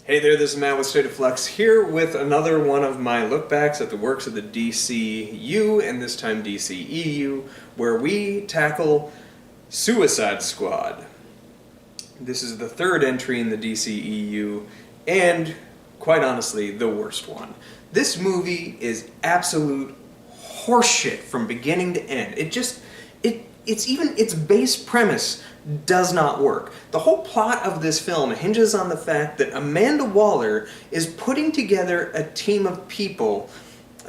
Hey there, this is Matt with State of Flux here with another one of my lookbacks at the works of the DCEU, and this time DCEU, where we tackle Suicide Squad. This is the third entry in the DCEU, and quite honestly, the worst one. This movie is absolute horseshit from beginning to end. Its base premise does not work. The whole plot of this film hinges on the fact that Amanda Waller is putting together a team of people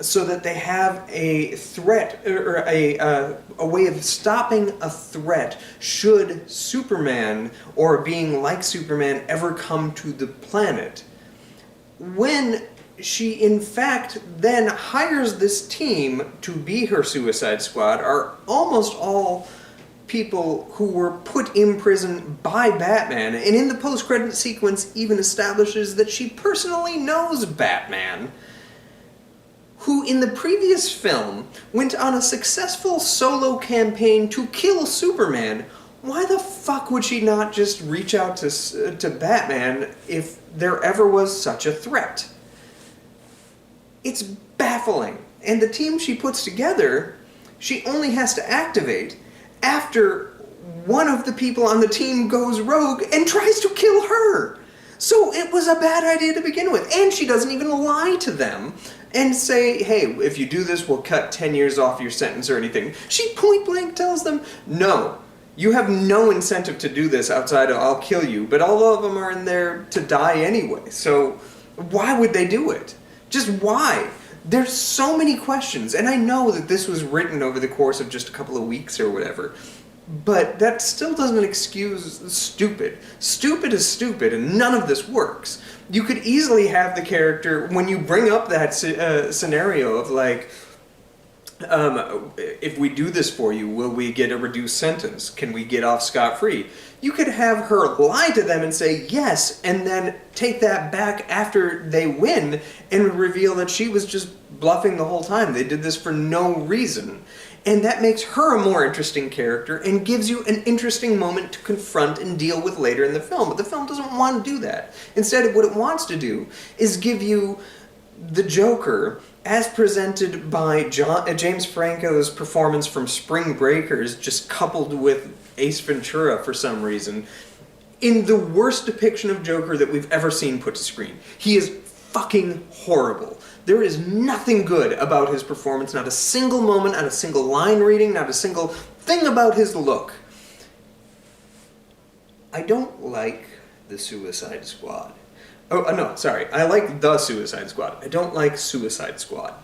so that they have a threat, or a way of stopping a threat should Superman or a being like Superman ever come to the planet. When she, in fact, then hires this team to be her Suicide Squad, are almost all people who were put in prison by Batman, and in the post-credit sequence even establishes that she personally knows Batman, who in the previous film went on a successful solo campaign to kill Superman. Why the fuck would she not just reach out to Batman if there ever was such a threat? It's baffling. And the team she puts together, she only has to activate after one of the people on the team goes rogue and tries to kill her. So it was a bad idea to begin with. And she doesn't even lie to them and say, hey, if you do this, we'll cut 10 years off your sentence or anything. She point blank tells them, no, you have no incentive to do this outside of I'll kill you. But all of them are in there to die anyway. So why would they do it? Just why? There's so many questions, and I know that this was written over the course of just a couple of weeks or whatever, but that still doesn't excuse stupid. Stupid is stupid, and none of this works. You could easily have the character, when you bring up that scenario of like, if we do this for you, will we get a reduced sentence? Can we get off scot-free? You could have her lie to them and say yes, and then take that back after they win and reveal that she was just bluffing the whole time. They did this for no reason. And that makes her a more interesting character and gives you an interesting moment to confront and deal with later in the film. But the film doesn't want to do that. Instead, what it wants to do is give you the Joker as presented by James Franco's performance from Spring Breakers, just coupled with Ace Ventura for some reason, in the worst depiction of Joker that we've ever seen put to screen. He is fucking horrible. There is nothing good about his performance, not a single moment, not a single line reading, not a single thing about his look. I don't like the Suicide Squad. Oh, no, sorry. I like The Suicide Squad. I don't like Suicide Squad.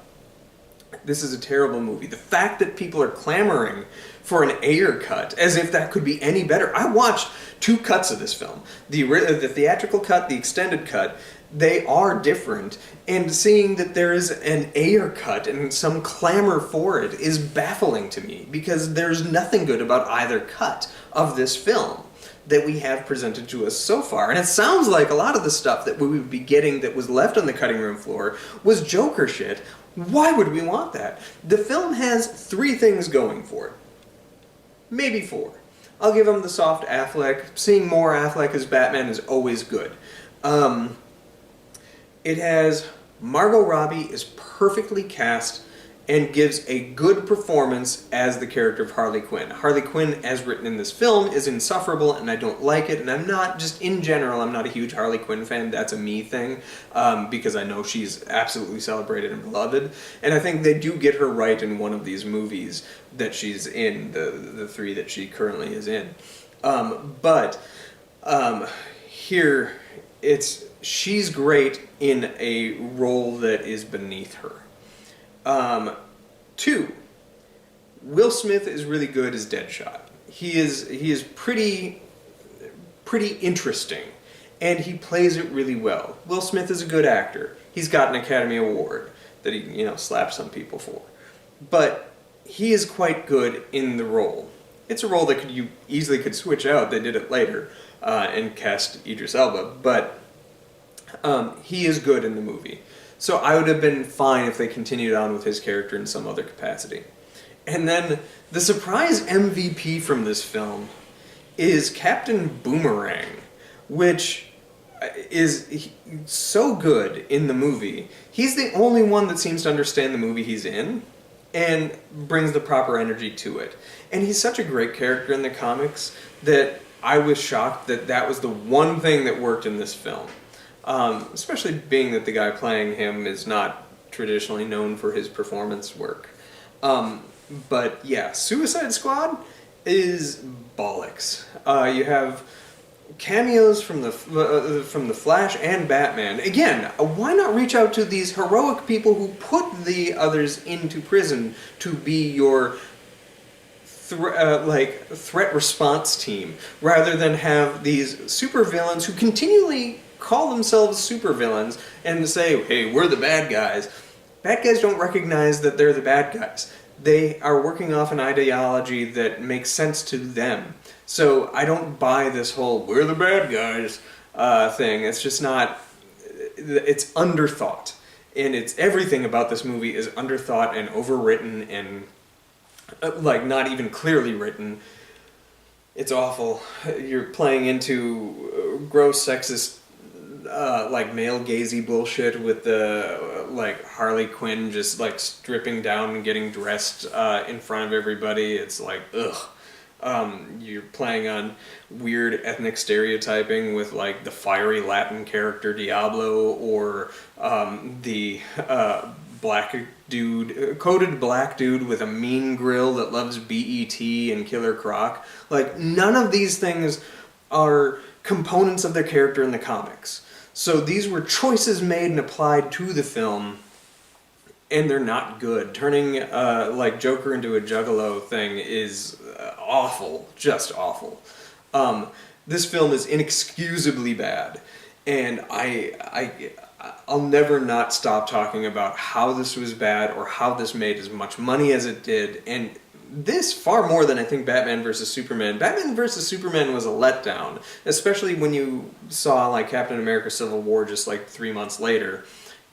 This is a terrible movie. The fact that people are clamoring for an Ayer cut, as if that could be any better. I watched two cuts of this film. The theatrical cut, the extended cut. They are different, and seeing that there is an Ayer cut and some clamor for it is baffling to me, because there's nothing good about either cut of this film that we have presented to us so far. And it sounds like a lot of the stuff that we would be getting that was left on the cutting room floor was Joker shit. Why would we want that? The film has three things going for it. Maybe four. I'll give him the soft Affleck. Seeing more Affleck as Batman is always good. It has Margot Robbie is perfectly cast and gives a good performance as the character of Harley Quinn. Harley Quinn, as written in this film, is insufferable, and I don't like it, and I'm not, just in general, I'm not a huge Harley Quinn fan. That's a me thing, because I know she's absolutely celebrated and beloved, and I think they do get her right in one of these movies that she's in, the three that she currently is in. Here, she's great in a role that is beneath her. 2, Will Smith is really good as Deadshot. He is pretty interesting, and he plays it really well. Will Smith is a good actor. He's got an Academy Award that he, slapped some people for. But he is quite good in the role. It's a role that you easily could switch out. They did it later and cast Idris Elba, but he is good in the movie. So I would have been fine if they continued on with his character in some other capacity. And then the surprise MVP from this film is Captain Boomerang, which so good in the movie. He's the only one that seems to understand the movie he's in and brings the proper energy to it. And he's such a great character in the comics that I was shocked that that was the one thing that worked in this film. Especially being that the guy playing him is not traditionally known for his performance work. But yeah, Suicide Squad is bollocks. You have cameos from the Flash and Batman. Again, why not reach out to these heroic people who put the others into prison to be your threat response team, rather than have these supervillains who continually call themselves supervillains and say, "Hey, we're the bad guys." Bad guys don't recognize that they're the bad guys. They are working off an ideology that makes sense to them. So I don't buy this whole "we're the bad guys" thing. It's just not. It's underthought, and it's everything about this movie is underthought and overwritten and not even clearly written. It's awful. You're playing into gross sexist male gazy bullshit with the Harley Quinn just stripping down and getting dressed in front of everybody. It's like, ugh. You're playing on weird ethnic stereotyping with the fiery Latin character Diablo, or the coated black dude with a mean grill that loves BET and Killer Croc. None of these things are components of their character in the comics. So these were choices made and applied to the film, and they're not good. Turning Joker into a Juggalo thing is awful, just awful. This film is inexcusably bad, and I'll never not stop talking about how this was bad or how this made as much money as it did, and this far more than I think Batman vs. Superman. Batman vs. Superman was a letdown, especially when you saw Captain America Civil War just 3 months later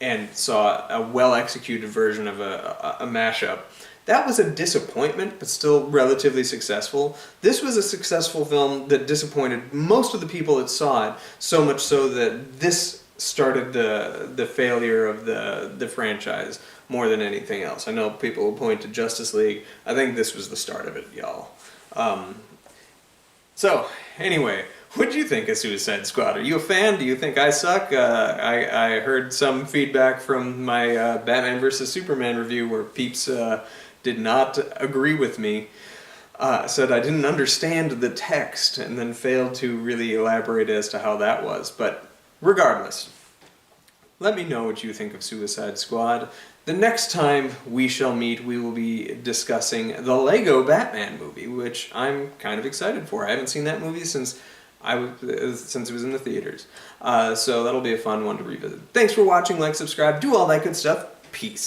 and saw a well-executed version of a mashup. That was a disappointment, but still relatively successful. This was a successful film that disappointed most of the people that saw it, so much so that this started the failure of the franchise more than anything else. I know people will point to Justice League. I think this was the start of it, y'all. So, anyway, what do you think of Suicide Squad? Are you a fan? Do you think I suck? I heard some feedback from my Batman vs. Superman review where peeps did not agree with me. Said I didn't understand the text, and then failed to really elaborate as to how that was. But regardless, let me know what you think of Suicide Squad. The next time we shall meet, we will be discussing the Lego Batman movie, which I'm kind of excited for. I haven't seen that movie since it was in the theaters. So that'll be a fun one to revisit. Thanks for watching, subscribe, do all that good stuff. Peace.